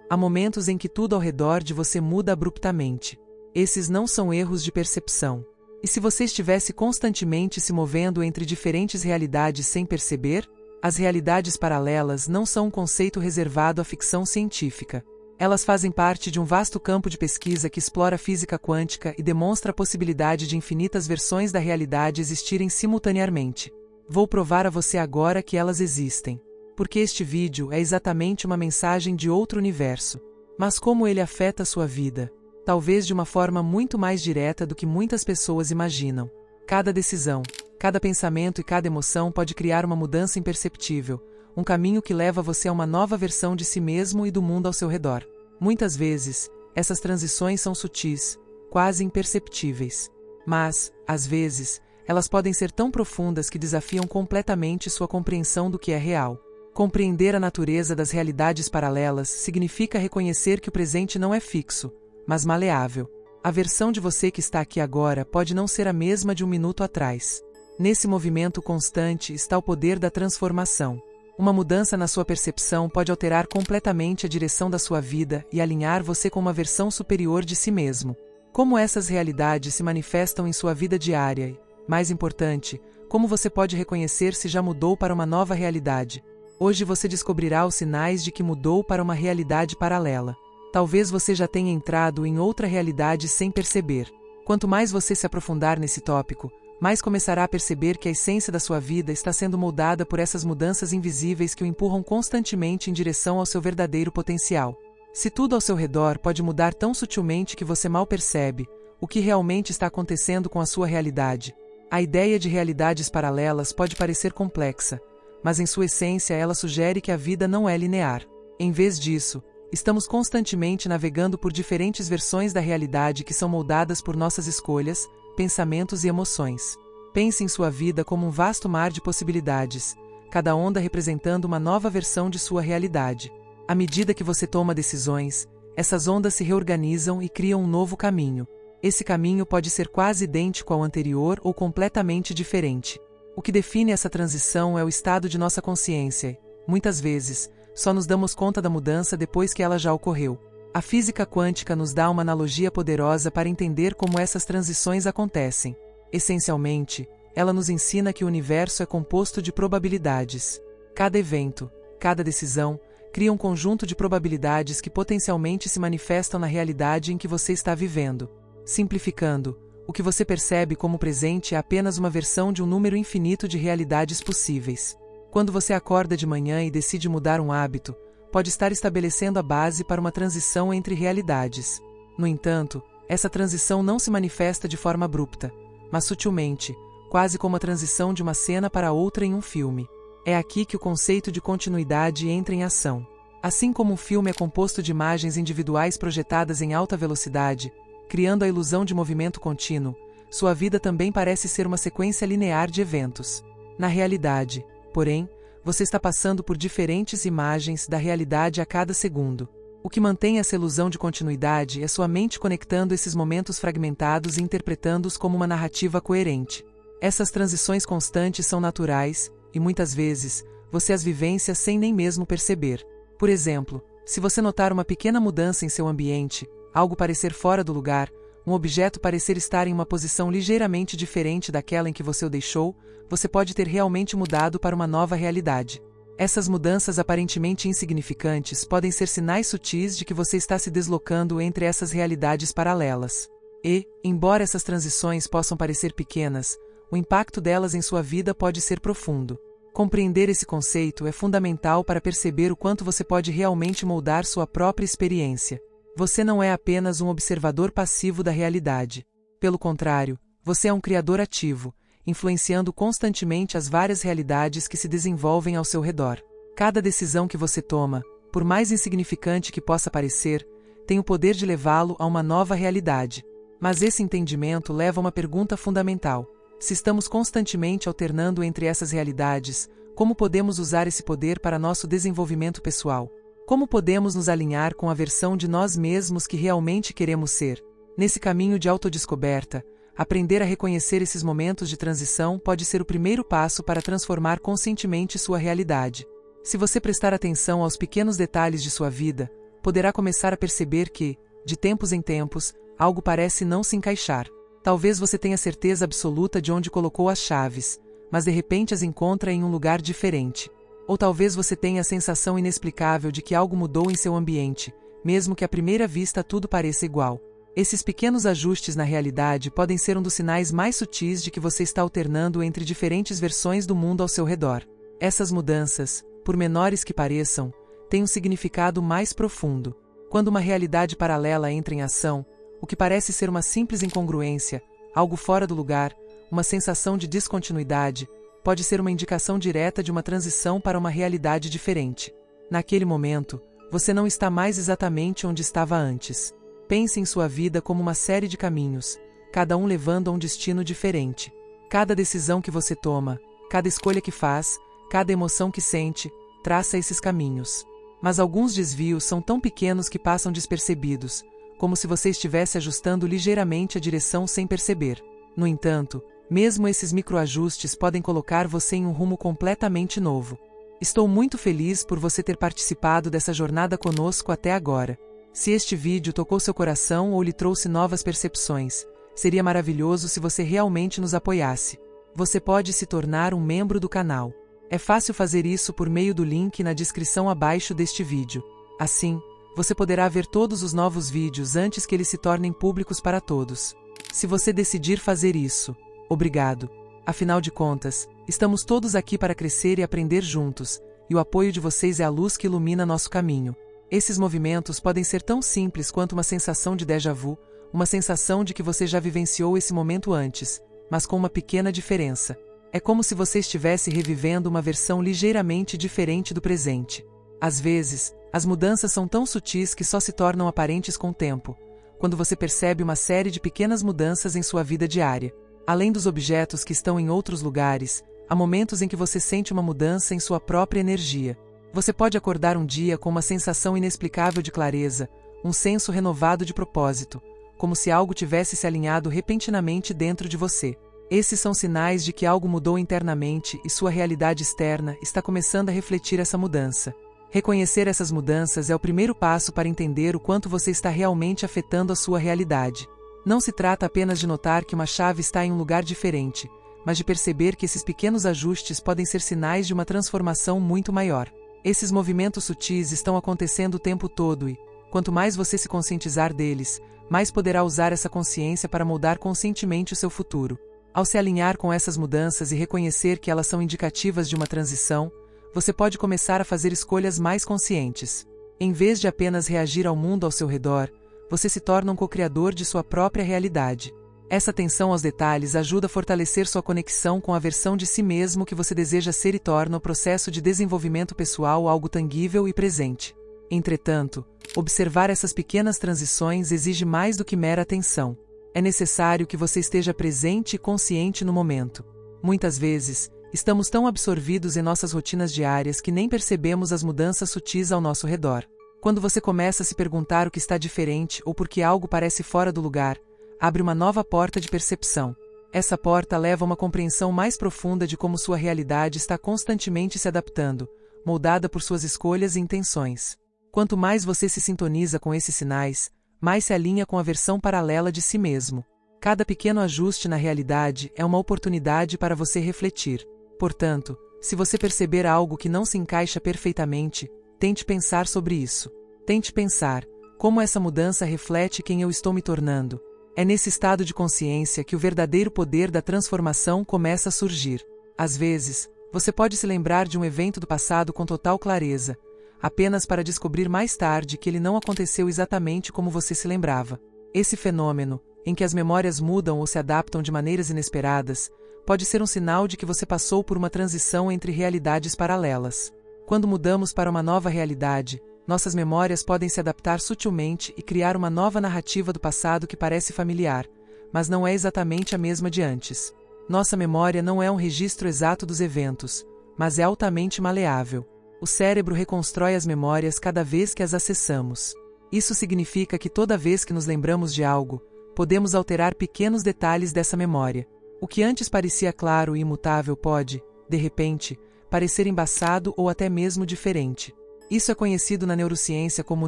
Há momentos em que tudo ao redor de você muda abruptamente. Esses não são erros de percepção. E se você estivesse constantemente se movendo entre diferentes realidades sem perceber? As realidades paralelas não são um conceito reservado à ficção científica. Elas fazem parte de um vasto campo de pesquisa que explora a física quântica e demonstra a possibilidade de infinitas versões da realidade existirem simultaneamente. Vou provar a você agora que elas existem. Porque este vídeo é exatamente uma mensagem de outro universo. Mas como ele afeta a sua vida? Talvez de uma forma muito mais direta do que muitas pessoas imaginam. Cada decisão, cada pensamento e cada emoção pode criar uma mudança imperceptível, um caminho que leva você a uma nova versão de si mesmo e do mundo ao seu redor. Muitas vezes, essas transições são sutis, quase imperceptíveis. Mas, às vezes, elas podem ser tão profundas que desafiam completamente sua compreensão do que é real. Compreender a natureza das realidades paralelas significa reconhecer que o presente não é fixo, mas maleável. A versão de você que está aqui agora pode não ser a mesma de um minuto atrás. Nesse movimento constante está o poder da transformação. Uma mudança na sua percepção pode alterar completamente a direção da sua vida e alinhar você com uma versão superior de si mesmo. Como essas realidades se manifestam em sua vida diária e, mais importante, como você pode reconhecer se já mudou para uma nova realidade? Hoje você descobrirá os sinais de que mudou para uma realidade paralela. Talvez você já tenha entrado em outra realidade sem perceber. Quanto mais você se aprofundar nesse tópico, mais começará a perceber que a essência da sua vida está sendo moldada por essas mudanças invisíveis que o empurram constantemente em direção ao seu verdadeiro potencial. Se tudo ao seu redor pode mudar tão sutilmente que você mal percebe, o que realmente está acontecendo com a sua realidade? A ideia de realidades paralelas pode parecer complexa, mas em sua essência ela sugere que a vida não é linear. Em vez disso, estamos constantemente navegando por diferentes versões da realidade que são moldadas por nossas escolhas, pensamentos e emoções. Pense em sua vida como um vasto mar de possibilidades, cada onda representando uma nova versão de sua realidade. À medida que você toma decisões, essas ondas se reorganizam e criam um novo caminho. Esse caminho pode ser quase idêntico ao anterior ou completamente diferente. O que define essa transição é o estado de nossa consciência. Muitas vezes, só nos damos conta da mudança depois que ela já ocorreu. A física quântica nos dá uma analogia poderosa para entender como essas transições acontecem. Essencialmente, ela nos ensina que o universo é composto de probabilidades. Cada evento, cada decisão, cria um conjunto de probabilidades que potencialmente se manifestam na realidade em que você está vivendo. Simplificando, o que você percebe como presente é apenas uma versão de um número infinito de realidades possíveis. Quando você acorda de manhã e decide mudar um hábito, pode estar estabelecendo a base para uma transição entre realidades. No entanto, essa transição não se manifesta de forma abrupta, mas sutilmente, quase como a transição de uma cena para outra em um filme. É aqui que o conceito de continuidade entra em ação. Assim como um filme é composto de imagens individuais projetadas em alta velocidade, criando a ilusão de movimento contínuo, sua vida também parece ser uma sequência linear de eventos. Na realidade, porém, você está passando por diferentes imagens da realidade a cada segundo. O que mantém essa ilusão de continuidade é sua mente conectando esses momentos fragmentados e interpretando-os como uma narrativa coerente. Essas transições constantes são naturais, e muitas vezes, você as vivencia sem nem mesmo perceber. Por exemplo, se você notar uma pequena mudança em seu ambiente, algo parecer fora do lugar, um objeto parecer estar em uma posição ligeiramente diferente daquela em que você o deixou, você pode ter realmente mudado para uma nova realidade. Essas mudanças aparentemente insignificantes podem ser sinais sutis de que você está se deslocando entre essas realidades paralelas. E, embora essas transições possam parecer pequenas, o impacto delas em sua vida pode ser profundo. Compreender esse conceito é fundamental para perceber o quanto você pode realmente moldar sua própria experiência. Você não é apenas um observador passivo da realidade. Pelo contrário, você é um criador ativo, influenciando constantemente as várias realidades que se desenvolvem ao seu redor. Cada decisão que você toma, por mais insignificante que possa parecer, tem o poder de levá-lo a uma nova realidade. Mas esse entendimento leva a uma pergunta fundamental. Se estamos constantemente alternando entre essas realidades, como podemos usar esse poder para nosso desenvolvimento pessoal? Como podemos nos alinhar com a versão de nós mesmos que realmente queremos ser? Nesse caminho de autodescoberta, aprender a reconhecer esses momentos de transição pode ser o primeiro passo para transformar conscientemente sua realidade. Se você prestar atenção aos pequenos detalhes de sua vida, poderá começar a perceber que, de tempos em tempos, algo parece não se encaixar. Talvez você tenha certeza absoluta de onde colocou as chaves, mas de repente as encontra em um lugar diferente. Ou talvez você tenha a sensação inexplicável de que algo mudou em seu ambiente, mesmo que à primeira vista tudo pareça igual. Esses pequenos ajustes na realidade podem ser um dos sinais mais sutis de que você está alternando entre diferentes versões do mundo ao seu redor. Essas mudanças, por menores que pareçam, têm um significado mais profundo. Quando uma realidade paralela entra em ação, o que parece ser uma simples incongruência, algo fora do lugar, uma sensação de descontinuidade, pode ser uma indicação direta de uma transição para uma realidade diferente. Naquele momento, você não está mais exatamente onde estava antes. Pense em sua vida como uma série de caminhos, cada um levando a um destino diferente. Cada decisão que você toma, cada escolha que faz, cada emoção que sente, traça esses caminhos. Mas alguns desvios são tão pequenos que passam despercebidos, como se você estivesse ajustando ligeiramente a direção sem perceber. No entanto, mesmo esses microajustes podem colocar você em um rumo completamente novo. Estou muito feliz por você ter participado dessa jornada conosco até agora. Se este vídeo tocou seu coração ou lhe trouxe novas percepções, seria maravilhoso se você realmente nos apoiasse. Você pode se tornar um membro do canal. É fácil fazer isso por meio do link na descrição abaixo deste vídeo. Assim, você poderá ver todos os novos vídeos antes que eles se tornem públicos para todos. Se você decidir fazer isso, obrigado. Afinal de contas, estamos todos aqui para crescer e aprender juntos, e o apoio de vocês é a luz que ilumina nosso caminho. Esses movimentos podem ser tão simples quanto uma sensação de déjà vu, uma sensação de que você já vivenciou esse momento antes, mas com uma pequena diferença. É como se você estivesse revivendo uma versão ligeiramente diferente do presente. Às vezes, as mudanças são tão sutis que só se tornam aparentes com o tempo, quando você percebe uma série de pequenas mudanças em sua vida diária. Além dos objetos que estão em outros lugares, há momentos em que você sente uma mudança em sua própria energia. Você pode acordar um dia com uma sensação inexplicável de clareza, um senso renovado de propósito, como se algo tivesse se alinhado repentinamente dentro de você. Esses são sinais de que algo mudou internamente e sua realidade externa está começando a refletir essa mudança. Reconhecer essas mudanças é o primeiro passo para entender o quanto você está realmente afetando a sua realidade. Não se trata apenas de notar que uma chave está em um lugar diferente, mas de perceber que esses pequenos ajustes podem ser sinais de uma transformação muito maior. Esses movimentos sutis estão acontecendo o tempo todo e, quanto mais você se conscientizar deles, mais poderá usar essa consciência para moldar conscientemente o seu futuro. Ao se alinhar com essas mudanças e reconhecer que elas são indicativas de uma transição, você pode começar a fazer escolhas mais conscientes. Em vez de apenas reagir ao mundo ao seu redor, você se torna um co-criador de sua própria realidade. Essa atenção aos detalhes ajuda a fortalecer sua conexão com a versão de si mesmo que você deseja ser e torna o processo de desenvolvimento pessoal algo tangível e presente. Entretanto, observar essas pequenas transições exige mais do que mera atenção. É necessário que você esteja presente e consciente no momento. Muitas vezes, estamos tão absorvidos em nossas rotinas diárias que nem percebemos as mudanças sutis ao nosso redor. Quando você começa a se perguntar o que está diferente ou por que algo parece fora do lugar, abre uma nova porta de percepção. Essa porta leva a uma compreensão mais profunda de como sua realidade está constantemente se adaptando, moldada por suas escolhas e intenções. Quanto mais você se sintoniza com esses sinais, mais se alinha com a versão paralela de si mesmo. Cada pequeno ajuste na realidade é uma oportunidade para você refletir. Portanto, se você perceber algo que não se encaixa perfeitamente, tente pensar sobre isso. Tente pensar, como essa mudança reflete quem eu estou me tornando? É nesse estado de consciência que o verdadeiro poder da transformação começa a surgir. Às vezes, você pode se lembrar de um evento do passado com total clareza, apenas para descobrir mais tarde que ele não aconteceu exatamente como você se lembrava. Esse fenômeno, em que as memórias mudam ou se adaptam de maneiras inesperadas, pode ser um sinal de que você passou por uma transição entre realidades paralelas. Quando mudamos para uma nova realidade, nossas memórias podem se adaptar sutilmente e criar uma nova narrativa do passado que parece familiar, mas não é exatamente a mesma de antes. Nossa memória não é um registro exato dos eventos, mas é altamente maleável. O cérebro reconstrói as memórias cada vez que as acessamos. Isso significa que toda vez que nos lembramos de algo, podemos alterar pequenos detalhes dessa memória. O que antes parecia claro e imutável pode, de repente, parecer embaçado ou até mesmo diferente. Isso é conhecido na neurociência como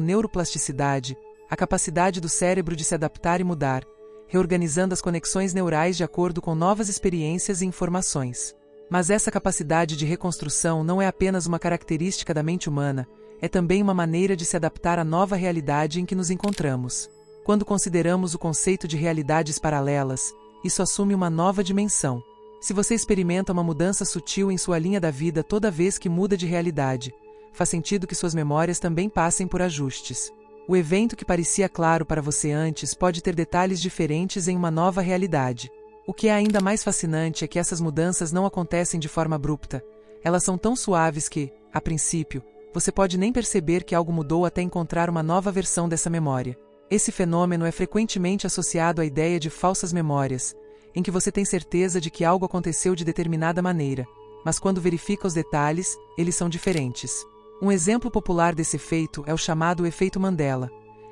neuroplasticidade, a capacidade do cérebro de se adaptar e mudar, reorganizando as conexões neurais de acordo com novas experiências e informações. Mas essa capacidade de reconstrução não é apenas uma característica da mente humana, é também uma maneira de se adaptar à nova realidade em que nos encontramos. Quando consideramos o conceito de realidades paralelas, isso assume uma nova dimensão. Se você experimenta uma mudança sutil em sua linha da vida toda vez que muda de realidade, faz sentido que suas memórias também passem por ajustes. O evento que parecia claro para você antes pode ter detalhes diferentes em uma nova realidade. O que é ainda mais fascinante é que essas mudanças não acontecem de forma abrupta. Elas são tão suaves que, a princípio, você pode nem perceber que algo mudou até encontrar uma nova versão dessa memória. Esse fenômeno é frequentemente associado à ideia de falsas memórias, em que você tem certeza de que algo aconteceu de determinada maneira, mas quando verifica os detalhes, eles são diferentes. Um exemplo popular desse efeito é o chamado efeito Mandela,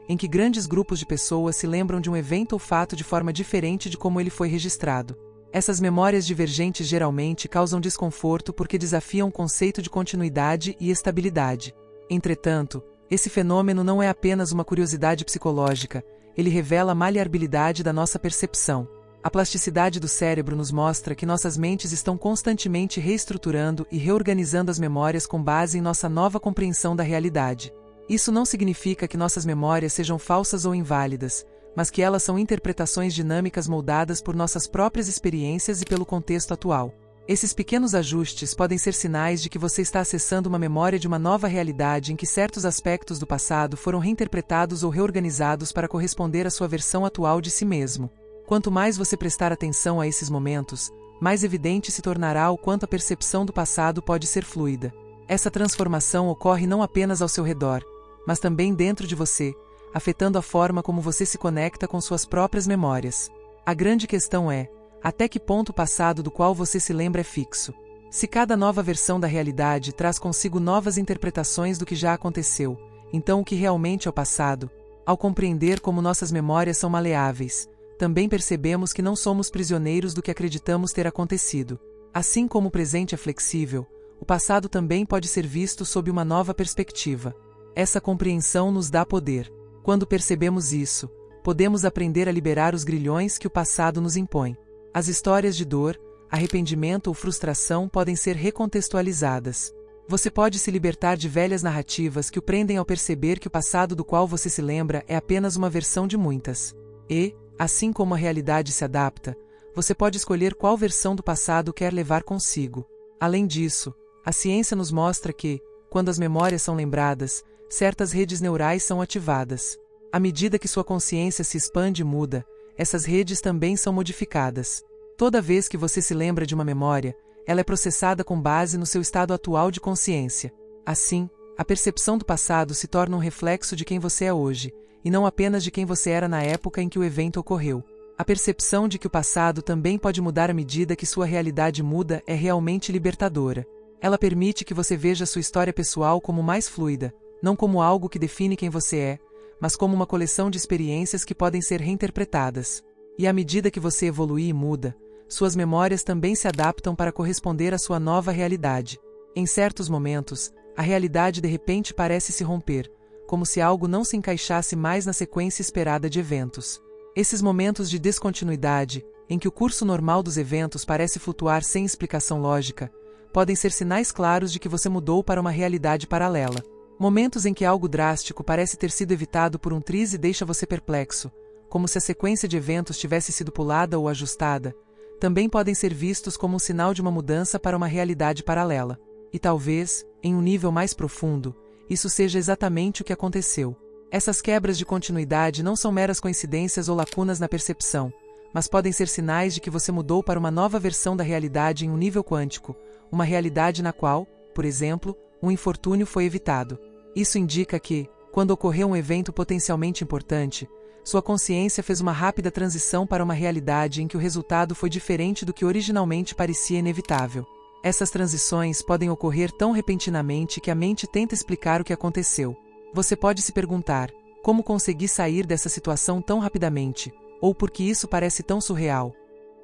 em que grandes grupos de pessoas se lembram de um evento ou fato de forma diferente de como ele foi registrado. Essas memórias divergentes geralmente causam desconforto porque desafiam o conceito de continuidade e estabilidade. Entretanto, esse fenômeno não é apenas uma curiosidade psicológica, ele revela a maleabilidade da nossa percepção. A plasticidade do cérebro nos mostra que nossas mentes estão constantemente reestruturando e reorganizando as memórias com base em nossa nova compreensão da realidade. Isso não significa que nossas memórias sejam falsas ou inválidas, mas que elas são interpretações dinâmicas moldadas por nossas próprias experiências e pelo contexto atual. Esses pequenos ajustes podem ser sinais de que você está acessando uma memória de uma nova realidade em que certos aspectos do passado foram reinterpretados ou reorganizados para corresponder à sua versão atual de si mesmo. Quanto mais você prestar atenção a esses momentos, mais evidente se tornará o quanto a percepção do passado pode ser fluida. Essa transformação ocorre não apenas ao seu redor, mas também dentro de você, afetando a forma como você se conecta com suas próprias memórias. A grande questão é, até que ponto o passado do qual você se lembra é fixo? Se cada nova versão da realidade traz consigo novas interpretações do que já aconteceu, então o que realmente é o passado? Ao compreender como nossas memórias são maleáveis, também percebemos que não somos prisioneiros do que acreditamos ter acontecido. Assim como o presente é flexível, o passado também pode ser visto sob uma nova perspectiva. Essa compreensão nos dá poder. Quando percebemos isso, podemos aprender a liberar os grilhões que o passado nos impõe. As histórias de dor, arrependimento ou frustração podem ser recontextualizadas. Você pode se libertar de velhas narrativas que o prendem ao perceber que o passado do qual você se lembra é apenas uma versão de muitas. E, assim como a realidade se adapta, você pode escolher qual versão do passado quer levar consigo. Além disso, a ciência nos mostra que, quando as memórias são lembradas, certas redes neurais são ativadas. À medida que sua consciência se expande e muda, essas redes também são modificadas. Toda vez que você se lembra de uma memória, ela é processada com base no seu estado atual de consciência. Assim, a percepção do passado se torna um reflexo de quem você é hoje, e não apenas de quem você era na época em que o evento ocorreu. A percepção de que o passado também pode mudar à medida que sua realidade muda é realmente libertadora. Ela permite que você veja sua história pessoal como mais fluida, não como algo que define quem você é, mas como uma coleção de experiências que podem ser reinterpretadas. E à medida que você evolui e muda, suas memórias também se adaptam para corresponder à sua nova realidade. Em certos momentos, a realidade de repente parece se romper, como se algo não se encaixasse mais na sequência esperada de eventos. Esses momentos de descontinuidade, em que o curso normal dos eventos parece flutuar sem explicação lógica, podem ser sinais claros de que você mudou para uma realidade paralela. Momentos em que algo drástico parece ter sido evitado por um triz e deixa você perplexo, como se a sequência de eventos tivesse sido pulada ou ajustada, também podem ser vistos como um sinal de uma mudança para uma realidade paralela. E talvez, em um nível mais profundo, isso seja exatamente o que aconteceu. Essas quebras de continuidade não são meras coincidências ou lacunas na percepção, mas podem ser sinais de que você mudou para uma nova versão da realidade em um nível quântico, uma realidade na qual, por exemplo, um infortúnio foi evitado. Isso indica que, quando ocorreu um evento potencialmente importante, sua consciência fez uma rápida transição para uma realidade em que o resultado foi diferente do que originalmente parecia inevitável. Essas transições podem ocorrer tão repentinamente que a mente tenta explicar o que aconteceu. Você pode se perguntar, como consegui sair dessa situação tão rapidamente, ou por que isso parece tão surreal?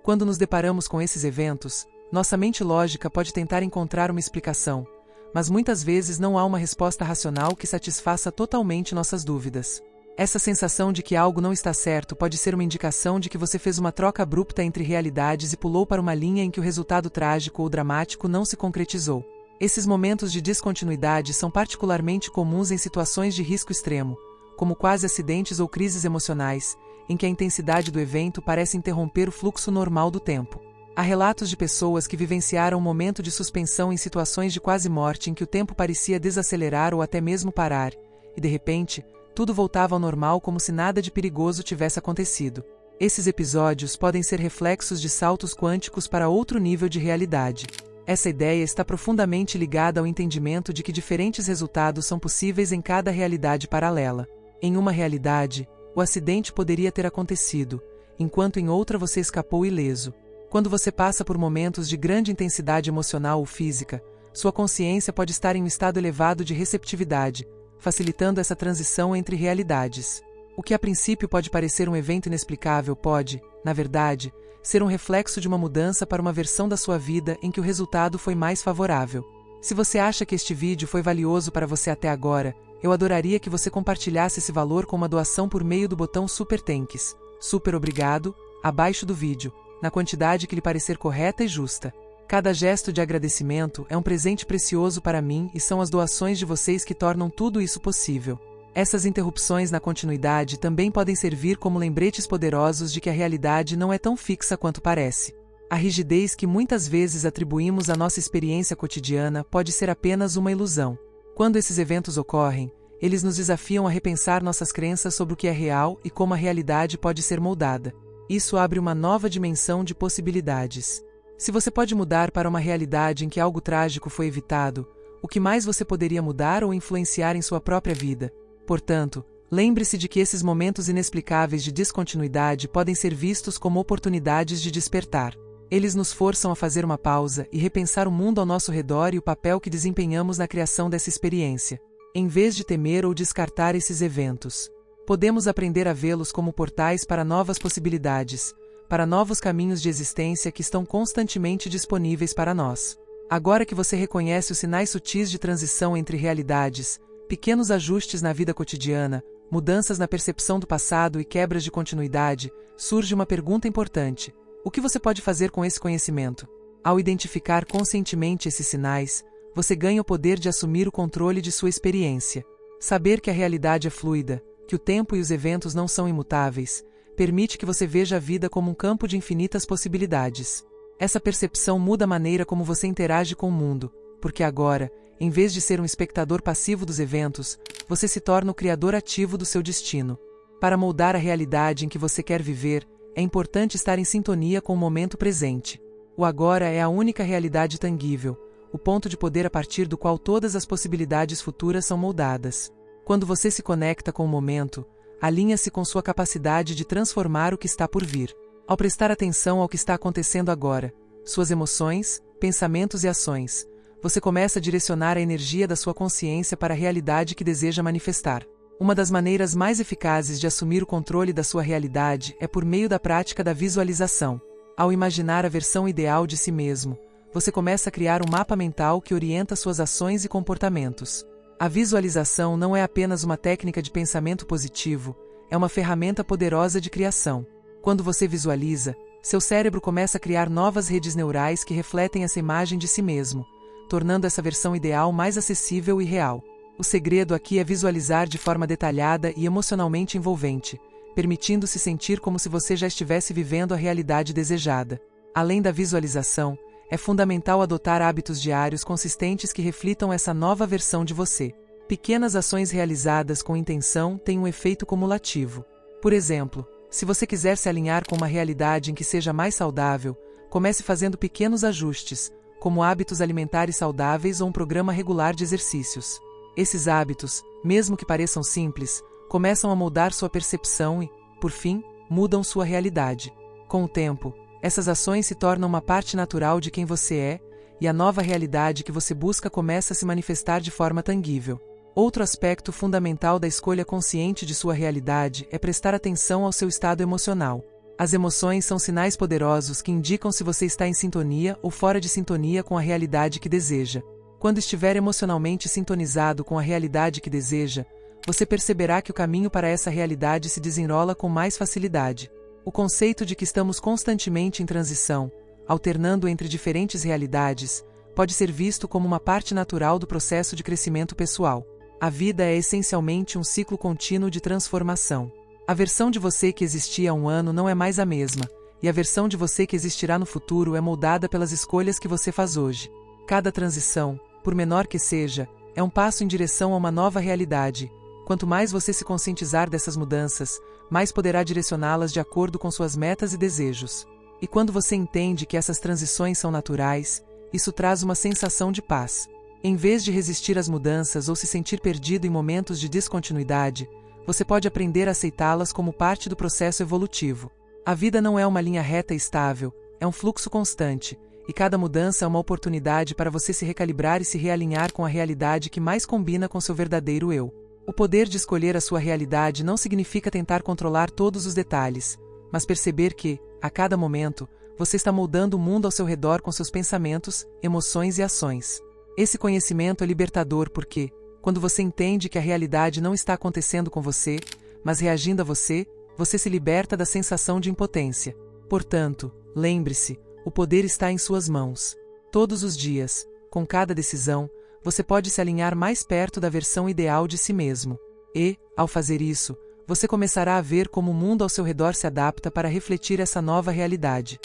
Quando nos deparamos com esses eventos, nossa mente lógica pode tentar encontrar uma explicação, mas muitas vezes não há uma resposta racional que satisfaça totalmente nossas dúvidas. Essa sensação de que algo não está certo pode ser uma indicação de que você fez uma troca abrupta entre realidades e pulou para uma linha em que o resultado trágico ou dramático não se concretizou. Esses momentos de descontinuidade são particularmente comuns em situações de risco extremo, como quase acidentes ou crises emocionais, em que a intensidade do evento parece interromper o fluxo normal do tempo. Há relatos de pessoas que vivenciaram um momento de suspensão em situações de quase morte em que o tempo parecia desacelerar ou até mesmo parar, e de repente, tudo voltava ao normal como se nada de perigoso tivesse acontecido. Esses episódios podem ser reflexos de saltos quânticos para outro nível de realidade. Essa ideia está profundamente ligada ao entendimento de que diferentes resultados são possíveis em cada realidade paralela. Em uma realidade, o acidente poderia ter acontecido, enquanto em outra você escapou ileso. Quando você passa por momentos de grande intensidade emocional ou física, sua consciência pode estar em um estado elevado de receptividade, facilitando essa transição entre realidades. O que a princípio pode parecer um evento inexplicável pode, na verdade, ser um reflexo de uma mudança para uma versão da sua vida em que o resultado foi mais favorável. Se você acha que este vídeo foi valioso para você até agora, eu adoraria que você compartilhasse esse valor com uma doação por meio do botão Super Thanks, super obrigado, abaixo do vídeo, na quantidade que lhe parecer correta e justa. Cada gesto de agradecimento é um presente precioso para mim e são as doações de vocês que tornam tudo isso possível. Essas interrupções na continuidade também podem servir como lembretes poderosos de que a realidade não é tão fixa quanto parece. A rigidez que muitas vezes atribuímos à nossa experiência cotidiana pode ser apenas uma ilusão. Quando esses eventos ocorrem, eles nos desafiam a repensar nossas crenças sobre o que é real e como a realidade pode ser moldada. Isso abre uma nova dimensão de possibilidades. Se você pode mudar para uma realidade em que algo trágico foi evitado, o que mais você poderia mudar ou influenciar em sua própria vida? Portanto, lembre-se de que esses momentos inexplicáveis de descontinuidade podem ser vistos como oportunidades de despertar. Eles nos forçam a fazer uma pausa e repensar o mundo ao nosso redor e o papel que desempenhamos na criação dessa experiência. Em vez de temer ou descartar esses eventos, podemos aprender a vê-los como portais para novas possibilidades, para novos caminhos de existência que estão constantemente disponíveis para nós. Agora que você reconhece os sinais sutis de transição entre realidades, pequenos ajustes na vida cotidiana, mudanças na percepção do passado e quebras de continuidade, surge uma pergunta importante: o que você pode fazer com esse conhecimento? Ao identificar conscientemente esses sinais, você ganha o poder de assumir o controle de sua experiência. Saber que a realidade é fluida, que o tempo e os eventos não são imutáveis, permite que você veja a vida como um campo de infinitas possibilidades. Essa percepção muda a maneira como você interage com o mundo, porque agora, em vez de ser um espectador passivo dos eventos, você se torna o criador ativo do seu destino. Para moldar a realidade em que você quer viver, é importante estar em sintonia com o momento presente. O agora é a única realidade tangível, o ponto de poder a partir do qual todas as possibilidades futuras são moldadas. Quando você se conecta com o momento, alinha-se com sua capacidade de transformar o que está por vir. Ao prestar atenção ao que está acontecendo agora, suas emoções, pensamentos e ações, você começa a direcionar a energia da sua consciência para a realidade que deseja manifestar. Uma das maneiras mais eficazes de assumir o controle da sua realidade é por meio da prática da visualização. Ao imaginar a versão ideal de si mesmo, você começa a criar um mapa mental que orienta suas ações e comportamentos. A visualização não é apenas uma técnica de pensamento positivo, é uma ferramenta poderosa de criação. Quando você visualiza, seu cérebro começa a criar novas redes neurais que refletem essa imagem de si mesmo, tornando essa versão ideal mais acessível e real. O segredo aqui é visualizar de forma detalhada e emocionalmente envolvente, permitindo-se sentir como se você já estivesse vivendo a realidade desejada. Além da visualização, é fundamental adotar hábitos diários consistentes que reflitam essa nova versão de você. Pequenas ações realizadas com intenção têm um efeito cumulativo. Por exemplo, se você quiser se alinhar com uma realidade em que seja mais saudável, comece fazendo pequenos ajustes, como hábitos alimentares saudáveis ou um programa regular de exercícios. Esses hábitos, mesmo que pareçam simples, começam a moldar sua percepção e, por fim, mudam sua realidade. Com o tempo, essas ações se tornam uma parte natural de quem você é, e a nova realidade que você busca começa a se manifestar de forma tangível. Outro aspecto fundamental da escolha consciente de sua realidade é prestar atenção ao seu estado emocional. As emoções são sinais poderosos que indicam se você está em sintonia ou fora de sintonia com a realidade que deseja. Quando estiver emocionalmente sintonizado com a realidade que deseja, você perceberá que o caminho para essa realidade se desenrola com mais facilidade. O conceito de que estamos constantemente em transição, alternando entre diferentes realidades, pode ser visto como uma parte natural do processo de crescimento pessoal. A vida é essencialmente um ciclo contínuo de transformação. A versão de você que existia há um ano não é mais a mesma, e a versão de você que existirá no futuro é moldada pelas escolhas que você faz hoje. Cada transição, por menor que seja, é um passo em direção a uma nova realidade. Quanto mais você se conscientizar dessas mudanças, mais poderá direcioná-las de acordo com suas metas e desejos. E quando você entende que essas transições são naturais, isso traz uma sensação de paz. Em vez de resistir às mudanças ou se sentir perdido em momentos de descontinuidade, você pode aprender a aceitá-las como parte do processo evolutivo. A vida não é uma linha reta e estável, é um fluxo constante, e cada mudança é uma oportunidade para você se recalibrar e se realinhar com a realidade que mais combina com seu verdadeiro eu. O poder de escolher a sua realidade não significa tentar controlar todos os detalhes, mas perceber que, a cada momento, você está moldando o mundo ao seu redor com seus pensamentos, emoções e ações. Esse conhecimento é libertador porque, quando você entende que a realidade não está acontecendo com você, mas reagindo a você, você se liberta da sensação de impotência. Portanto, lembre-se, o poder está em suas mãos. Todos os dias, com cada decisão, você pode se alinhar mais perto da versão ideal de si mesmo. E, ao fazer isso, você começará a ver como o mundo ao seu redor se adapta para refletir essa nova realidade.